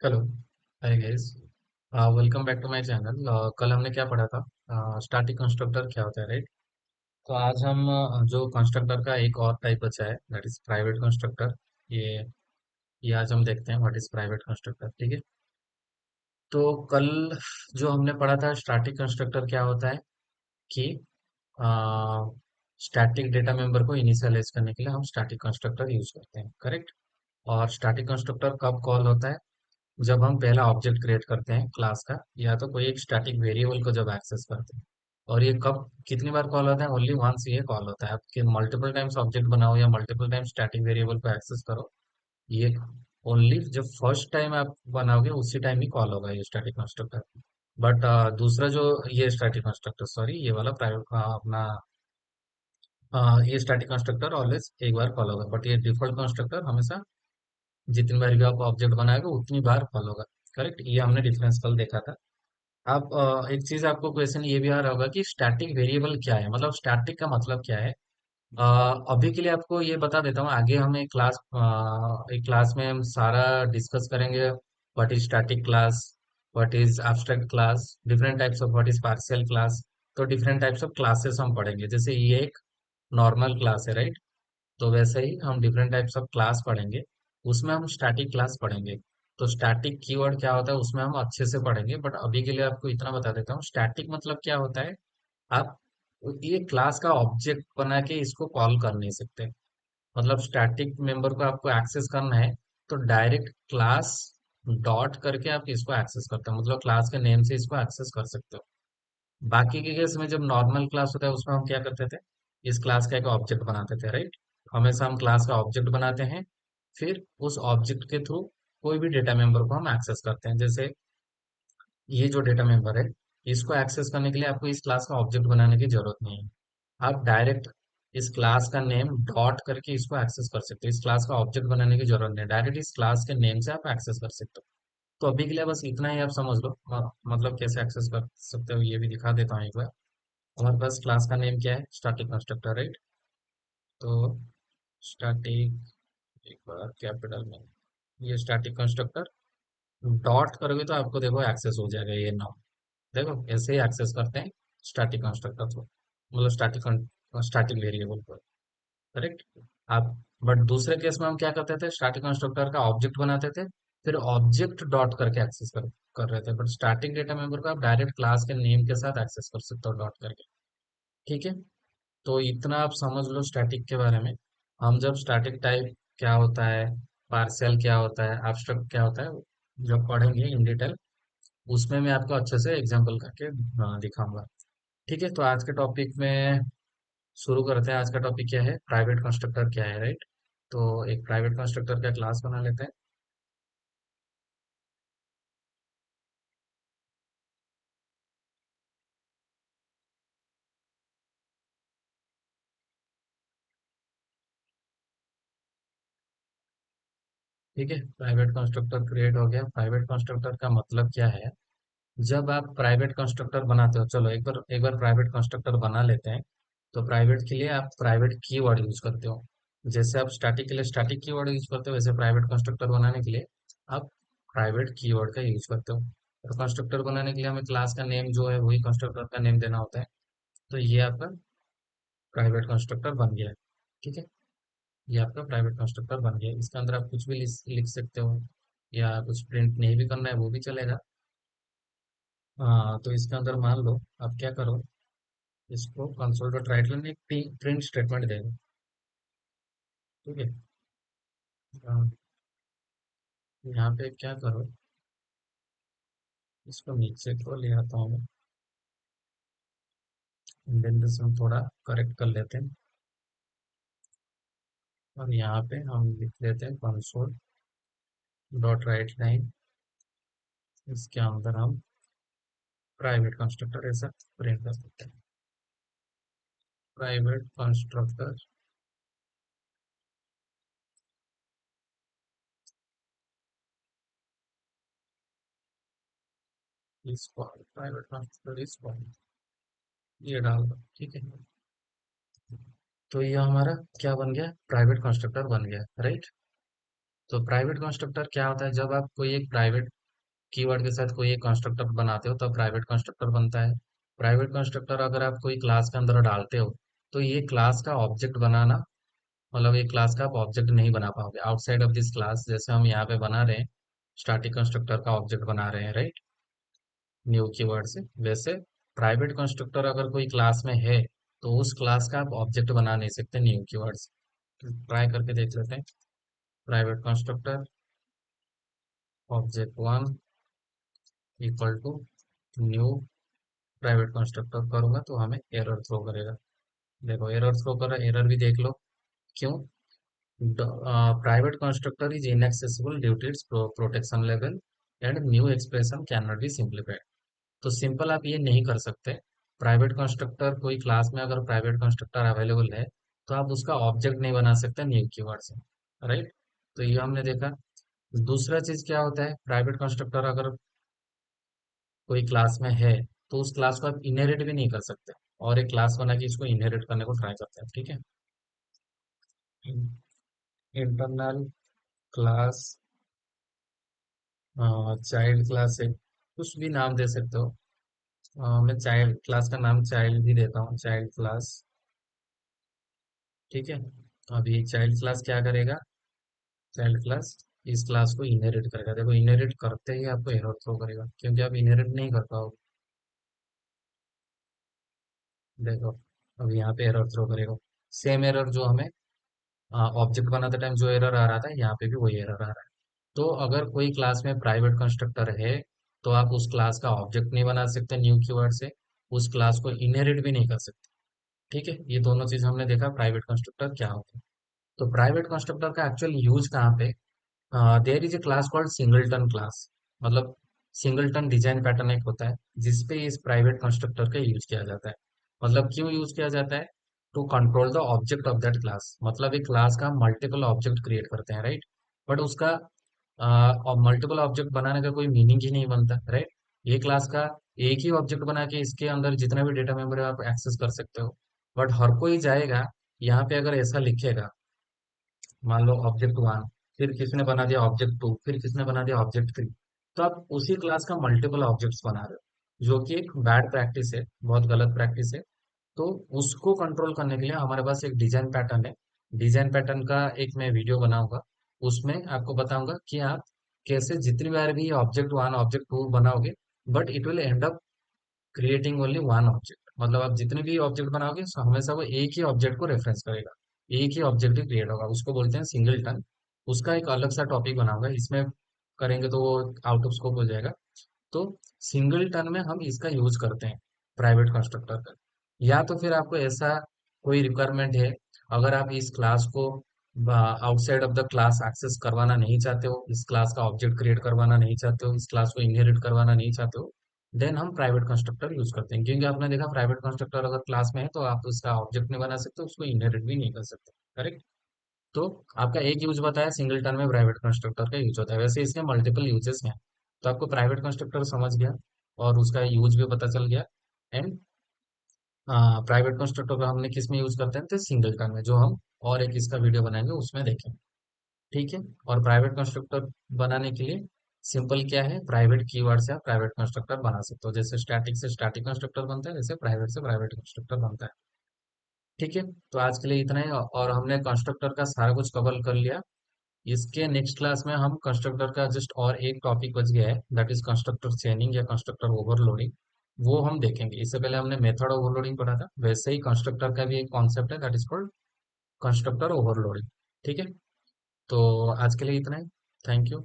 Hello. Hi guys. Welcome back to my channel. कल हमने क्या पढ़ा था? स्टैटिक कंस्ट्रक्टर क्या होता है, राइट? तो आज हम जो कंस्ट्रक्टर का एक और टाइप बचा है, दैट इज प्राइवेट कंस्ट्रक्टर। ये आज हम देखते हैं व्हाट इज प्राइवेट कंस्ट्रक्टर। ठीक है। तो कल जो हमने पढ़ा था स्टैटिक कंस्ट्रक्टर क्या होता है कि स्टैटिक डेटा मेंबर को इनिशियलाइज करने के लिए हम स्टैटिक कंस्ट्रक्टर यूज करते हैं, करेक्ट? और स्टैटिक कंस्ट्रक्टर कब कॉल होता है? जब हम पहला ऑब्जेक्ट क्रिएट करते हैं क्लास का, या तो कोई एक स्टैटिक वेरिएबल को जब एक्सेस करते हैं। और ये कब कितनी बार कॉल होता है? ओनली वंस ये कॉल होता है। आपके मल्टीपल टाइम्स ऑब्जेक्ट बनाओ या मल्टीपल टाइम्स स्टैटिक वेरिएबल को एक्सेस करो, ये ओनली जब फर्स्ट टाइम आप बनाओगे उसी टाइम ही कॉल होगा ये स्टैटिक कंस्ट्रक्टर। बट दूसरा जो ये स्टैटिक कंस्ट्रक्टर, सॉरी, ये वाला प्राइवेट अपना ये स्टैटिक कंस्ट्रक्टर ऑलवेज एक बार कॉल होगा, बट ये डिफॉल्ट कंस्ट्रक्टर हमेशा जितनी बार भी आप ऑब्जेक्ट बनाएगा उतनी बार कॉल होगा। करेक्ट, ये हमने डिफरेंस कल देखा था। आप एक चीज आपको क्वेश्चन ये भी आ रहा होगा कि स्टैटिक वेरिएबल क्या है, मतलब स्टैटिक का मतलब क्या है। अ, अभी के लिए आपको ये बता देता हूँ, आगे हम एक क्लास में हम सारा डिस्कस करेंगे। What is static class, what is abstract class, different types of what is partial class. तो डिफरेंट टाइप्स ऑफ क्लासेस हम पढ़ेंगे, जैसे ये एक नॉर्मल क्लास है, राइट? तो वैसे ही हम डिफरेंट टाइप्स ऑफ क्लास पढ़ेंगे, उसमें हम स्टैटिक क्लास पढ़ेंगे। तो स्टैटिक कीवर्ड क्या होता है उसमें हम अच्छे से पढ़ेंगे, बट अभी के लिए आपको इतना बता देता हूँ स्टैटिक मतलब क्या होता है। आप ये क्लास का ऑब्जेक्ट बना के इसको कॉल कर नहीं सकते। मतलब स्टैटिक मेंबर को आपको एक्सेस करना है तो डायरेक्ट क्लास डॉट करके आप इसको एक्सेस करते हो, मतलब क्लास के नेम से इसको एक्सेस कर सकते हो। बाकी के केस में जब नॉर्मल क्लास होता है उसमें हम क्या करते थे, इस क्लास का एक ऑब्जेक्ट बनाते थे, राइट? हमेशा हम क्लास का ऑब्जेक्ट बनाते हैं, फिर उस ऑब्जेक्ट के थ्रू कोई भी डेटा मेंबर को हम एक्सेस करते हैं। जैसे ये जो डेटा मेंबर है, इसको एक्सेस करने के लिए आपको इस क्लास का ऑब्जेक्ट बनाने की जरूरत नहीं है। आप डायरेक्ट इस क्लास का नेम डॉट करके इसको एक्सेस कर सकते हो। इस क्लास का ऑब्जेक्ट बनाने की जरूरत नहीं, डायरेक्ट इस क्लास के नेम से आप एक्सेस कर सकते हो। तो अभी के लिए बस इतना ही आप समझ लो। मतलब कैसे एक्सेस कर सकते हो ये भी दिखा देता हूँ एक बार। हमारे पास क्लास का नेम क्या है? Static constructor, right? तो स्टैटिक, एक बार कैपिटल में, ये स्टैटिक कंस्ट्रक्टर डॉट करोगे तो आपको देखो एक्सेस हो जाएगा ये नाम। देखो ऐसे ही एक्सेस करते हैं स्टैटिक कंस्ट्रक्टर को, मतलब स्टैटिक वेरिएबल को, करेक्ट? आप बट दूसरे केस में हम क्या करते थे, स्टैटिक कंस्ट्रक्टर का ऑब्जेक्ट बनाते थे, फिर ऑब्जेक्ट डॉट करके एक्सेस कर रहे थे। बट स्टैटिक डेटा मेंबर को आप डायरेक्ट क्लास के नेम के साथ एक्सेस कर सकते हो डॉट करके। ठीक है। तो इतना आप समझ लो स्टैटिक के बारे में। हम जब स्टैटिक टाइप क्या होता है, पार्शियल क्या होता है, एब्स्ट्रैक्ट क्या होता है, जब पढ़ेंगे इन डिटेल, उसमें मैं आपको अच्छे से एग्जांपल करके दिखाऊंगा। ठीक है, तो आज के टॉपिक में शुरू करते हैं। आज का टॉपिक क्या है? प्राइवेट कंस्ट्रक्टर क्या है, राइट? तो एक प्राइवेट कंस्ट्रक्टर का क्लास बना लेते हैं। ठीक है, प्राइवेट कंस्ट्रक्टर क्रिएट हो गया। प्राइवेट कंस्ट्रक्टर का मतलब क्या है? जब आप प्राइवेट कंस्ट्रक्टर बनाते हो, चलो एक बार प्राइवेट कंस्ट्रक्टर बना लेते हैं। तो प्राइवेट के लिए आप प्राइवेट कीवर्ड यूज करते हो। जैसे आप स्टैटिक के लिए स्टैटिक कीवर्ड यूज करते हो, वैसे प्राइवेट कंस्ट्रक्टर बनाने के लिए आप प्राइवेट कीवर्ड का यूज करते हो। और कंस्ट्रक्टर बनाने के लिए हमें क्लास का नेम जो है वही कंस्ट्रक्टर का नेम देना होता है। तो ये आपका प्राइवेट कंस्ट्रक्टर बन गया है। ठीक है, ये आपका प्राइवेट कंस्ट्रक्टर बन गया है। इसके अंदर आप कुछ भी लिख सकते हो, या कुछ प्रिंट नहीं भी करना है वो भी चलेगा। हाँ, तो इसके अंदर मान लो आप क्या करो, इसको कंसोल डॉट राइट लाइन एक प्रिंट स्टेटमेंट देगा। ठीक है। यहाँ पे क्या करो, इसको नीचे को ले आता हूँ मैं, देन दिस हम थोड़ा करेक्ट कर लेते हैं। और यहाँ पे हम लिख देते हैं कंसोल डॉट राइट लाइन, इसके अंदर हम प्राइवेट कंस्ट्रक्टर ऐसा प्रिंट कर सकते हैं। Private constructor is called, private constructor is called, ये डाल दो। ठीक है, तो ये हमारा क्या बन गया? प्राइवेट कंस्ट्रक्टर बन गया, राइट? तो प्राइवेट कंस्ट्रक्टर क्या होता है, जब आप कोई एक प्राइवेट कीवर्ड के साथ कोई एक कंस्ट्रक्टर बनाते हो तब प्राइवेट कंस्ट्रक्टर बनता है। प्राइवेट कंस्ट्रक्टर अगर आप कोई क्लास के अंदर डालते हो तो ये क्लास का ऑब्जेक्ट बनाना, मतलब ये क्लास का आप ऑब्जेक्ट नहीं बना पाओगे आउटसाइड ऑफ दिस क्लास। जैसे हम यहाँ पे बना रहे हैं, स्टैटिक कंस्ट्रक्टर का ऑब्जेक्ट बना रहे हैं, राइट, न्यू कीवर्ड से। वैसे प्राइवेट कंस्ट्रक्टर अगर कोई क्लास में है तो उस क्लास का आप ऑब्जेक्ट बना नहीं सकते न्यू कीवर्ड से। ट्राई करके देख लेते हैं। Private constructor object one equal to new private constructor करूंगा तो हमें एरर थ्रो करेगा। देखो एरर थ्रो कर रहा है, एरर भी देख लो क्यों। Private constructor is inaccessible due to its protection level and new expression can not be simplified. तो सिंपल आप ये नहीं कर सकते। प्राइवेट कंस्ट्रक्टर कोई क्लास में अगर प्राइवेट कंस्ट्रक्टर अवेलेबल है तो आप उसका ऑब्जेक्ट नहीं बना सकते न्यू कीवर्ड से, राइट। तो ये हमने देखा। दूसरा चीज क्या होता है, प्राइवेट कंस्ट्रक्टर अगर कोई क्लास में है तो उस क्लास को आप इनहेरिट भी नहीं कर सकते, और एक क्लास बना के इसको इनहेरिट करने को ट्राई करते हैं, ठीक है। इंटरनल क्लास, चाइल्ड क्लास है, कुछ भी नाम दे सकते हो। मैं चाइल्ड क्लास का नाम चाइल्ड ही देता हूँ, चाइल्ड क्लास, ठीक है। अभी चाइल्ड क्लास क्या करेगा, चाइल्ड क्लास इस क्लास को इनहेरिट करेगा। देखो इनहेरिट करते ही आपको एरर थ्रो करेगा क्योंकि आप इनहेरिट नहीं कर पाओगे। देखो अब यहाँ पे एरर थ्रो करेगा, सेम एरर जो हमें ऑब्जेक्ट बनाते टाइम जो एरर आ रहा था यहाँ पे भी वही एरर आ रहा है। तो अगर कोई क्लास में प्राइवेट कंस्ट्रक्टर है तो आप उस क्लास का ऑब्जेक्ट नहीं बना सकते न्यू कीवर्ड से, उस क्लास को इनहेरिट भी नहीं कर सकते, ठीक है। ये दोनों चीज हमने देखा प्राइवेट कंस्ट्रक्टर क्या होता है। तो प्राइवेट कंस्ट्रक्टर का एक्चुअल यूज कहाँ पे, there is a class called singleton class, मतलब सिंगलटन डिजाइन पैटर्न एक होता है जिसपे इस प्राइवेट कंस्ट्रक्टर का यूज किया जाता है। मतलब क्यों यूज किया जाता है, to control the object of that class. मतलब एक क्लास का मल्टीपल ऑब्जेक्ट क्रिएट करते हैं, राइट। बट उसका और मल्टीपल ऑब्जेक्ट बनाने का कोई मीनिंग ही नहीं बनता, राइट। ये क्लास का एक ही ऑब्जेक्ट बना के इसके अंदर जितना भी डेटा मेमोरी आप एक्सेस कर सकते हो। बट हर कोई जाएगा यहाँ पे अगर ऐसा लिखेगा, मान लो ऑब्जेक्ट वन, फिर किसने बना दिया ऑब्जेक्ट टू, फिर किसने बना दिया ऑब्जेक्ट थ्री, तो आप उसी क्लास का मल्टीपल ऑब्जेक्ट्स बना रहे हो, जो कि एक बैड प्रैक्टिस है, बहुत गलत प्रैक्टिस है। तो उसको कंट्रोल करने के लिए हमारे पास एक डिजाइन पैटर्न है। डिजाइन पैटर्न का एक मैं वीडियो बनाऊंगा, उसमें आपको बताऊंगा कि आप कैसे जितनी बार भी ऑब्जेक्ट वन ऑब्जेक्ट टू बनाओगे, but it will and up creating only one object. मतलब आप जितने भी ऑब्जेक्ट बनाओगे हमेशा वो एक ही ऑब्जेक्ट को रेफरेंस करेगा, एक ही ऑब्जेक्ट ही क्रिएट होगा, उसको बोलते हैं सिंगलटन। उसका एक अलग सा टॉपिक बनाऊंगा, इसमें करेंगे तो वो आउट ऑफ स्कोप हो जाएगा। तो सिंगलटन में हम इसका यूज करते हैं प्राइवेट कंस्ट्रक्टर का। या तो फिर आपको ऐसा कोई रिक्वायरमेंट है, अगर आप इस क्लास को outside of the class access करवाना नहीं चाहते हो, इस क्लास का ऑब्जेक्ट क्रिएट करवाना नहीं चाहते हो, इस क्लास को इनहेरिट करवाना नहीं चाहते हो, देन हम प्राइवेट कंस्ट्रक्टर यूज करते हैं। क्योंकि आपने देखा प्राइवेट कंस्ट्रक्टर अगर क्लास में है तो आप उसका ऑब्जेक्ट नहीं बना सकते, उसको इनहेरिट भी नहीं कर सकते, करेक्ट। तो आपका एक यूज बताया सिंगलटन में प्राइवेट कंस्ट्रक्टर का यूज होता है, वैसे इसके मल्टीपल यूजेस हैं। तो आपको प्राइवेट कंस्ट्रक्टर समझ गया और उसका यूज भी पता चल गया। एंड प्राइवेट कंस्ट्रक्टर को हमने किस में यूज करते हैं, तो सिंगलटन में, जो हम और एक इसका वीडियो बनाएंगे उसमें देखेंगे, ठीक है। और प्राइवेट कंस्ट्रक्टर बनाने के लिए सिंपल क्या है, प्राइवेट कीवर्ड से आप प्राइवेट कंस्ट्रक्टर बना सकते हो। जैसे स्टैटिक से स्टैटिक कंस्ट्रक्टर बनता है, जैसे प्राइवेट से प्राइवेट कंस्ट्रक्टर बनता है, ठीक है। तो आज के लिए इतना ही, और हमने कंस्ट्रक्टर का सारा कुछ कवर कर लिया। इसके नेक्स्ट क्लास में हम कंस्ट्रक्टर का जस्ट और एक टॉपिक बच गया है, दैट इज कंस्ट्रक्टर चेनिंग या कंस्ट्रक्टर ओवरलोडिंग। वो हम देखेंगे। इससे पहले हमने मेथड ओवरलोडिंग पढ़ा था, वैसे ही कंस्ट्रक्टर का भी एक कॉन्सेप्ट है, that is called constructor overloading, ठीक है। तो आज के लिए इतना ही। Thank you.